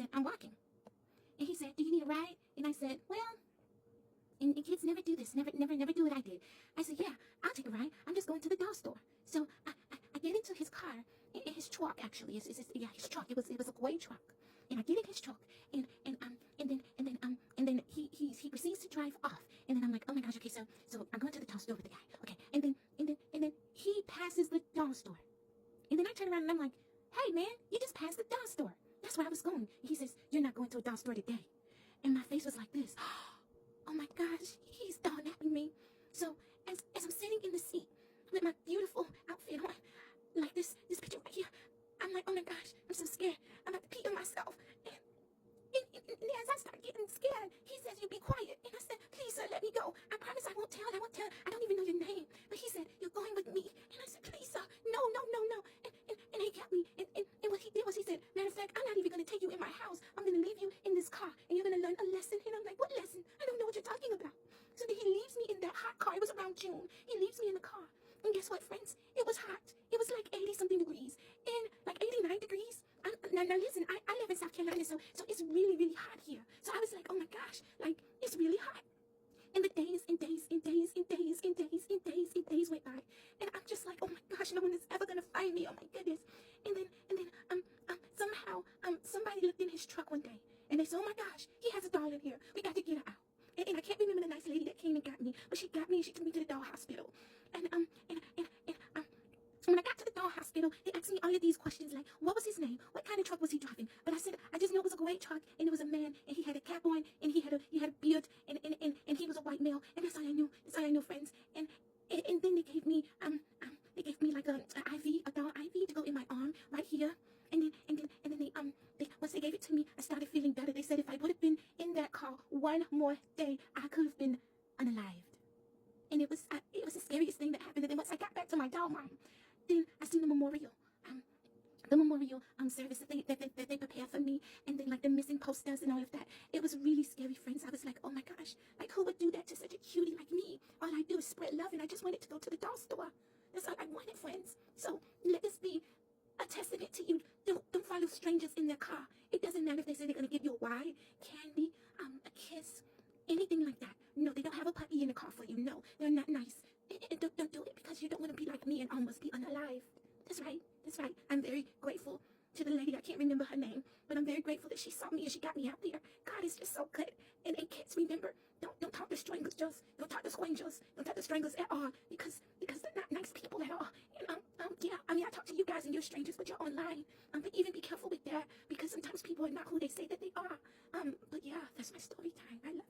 said, I'm walking. And he said, do you need a ride? And I said, well, and kids never do this, never do what I did. I said, yeah, I'll take a ride. I'm just going to the doll store. So I get into his car, his truck actually. Yeah, his truck. It was a gray truck. And I get in his truck, and then he proceeds to drive off. And then I'm like, oh my gosh, okay, so I'm going to the doll store with the guy. Okay, and then he passes the doll store. And then I turn around and I'm like, hey man, you just passed the doll store. That's where I was going. He says, you're not going to a doll store today. And my face was like this. Oh my gosh, he's doll-napping me. So as I'm sitting in the seat with my beautiful outfit on, like this picture right here, I'm like, oh my gosh, I'm so scared. I'm about to pee on myself. And as I start getting scared, he says, you be quiet. And I said, please, sir, let me go. I promise I won't tell. I don't even know your name. But he said, you're going with me. And I said, please, sir, no. And he kept me. And what he did was he said, matter of fact, I'm not even going to take you in my house. I'm going to leave you in this car. And you're going to learn a lesson. And I'm like, what lesson? I don't know what you're talking about. So then he leaves me in that hot car. It was around June. He leaves me in the car. And guess what, friends? It was hot. It was like 80-something degrees. And like 89 degrees. Now listen, I live in South Carolina, so it's really, really hot here. So I was like, oh my gosh, like, it's really hot. And the days and days and days and days and days and days and days went by. And I'm just like, oh my gosh, no one is ever going to find me. Oh my goodness. And then somehow, somebody looked in his truck one day. And they said, oh my gosh, he has a doll in here. We got to get her out. And I can't remember the nice lady that came and got me. But she got me and she took me to the doll hospital. And when I got to the doll hospital, they asked me all of these questions like, what was his name? What kind of truck was he driving? But I said, I just know it was a gray truck, and it was a man, and he had a cap on, and he had a beard, and he was a white male, and that's all I knew. That's all I knew, friends. And then they gave me like an IV, a doll IV to go in my arm right here. And then they once they gave it to me, I started feeling better. They said if I would have been in that car one more day, I could have been unalived. And it was the scariest thing that happened. And then once I got back to my doll mom, then I seen the memorial service that they prepared for me, and then like the missing posters and all of that. It was really scary, friends. I was like, oh my gosh, like who would do that to such a cutie like me? All I do is spread love, and I just wanted to go to the doll store. That's all I wanted, friends. So let this be a testament to you. Don't follow strangers in their car. It doesn't matter if they say they're gonna give you a ride, candy, a kiss, anything like that. No, they don't have a puppy in the car for you. No, they're not nice. And don't do it because you don't want to be like me and almost be unalived. That's right. That's right. I'm very grateful to the lady. I can't remember her name, but I'm very grateful that she saw me and she got me out there. God is just so good. And kids, remember, don't talk to strangers. Don't talk to strangers. Don't talk to strangers at all because they're not nice people at all. And yeah, I mean, I talk to you guys and you're strangers, but you're online. But even be careful with that because sometimes people are not who they say that they are. But yeah, that's my story time. I love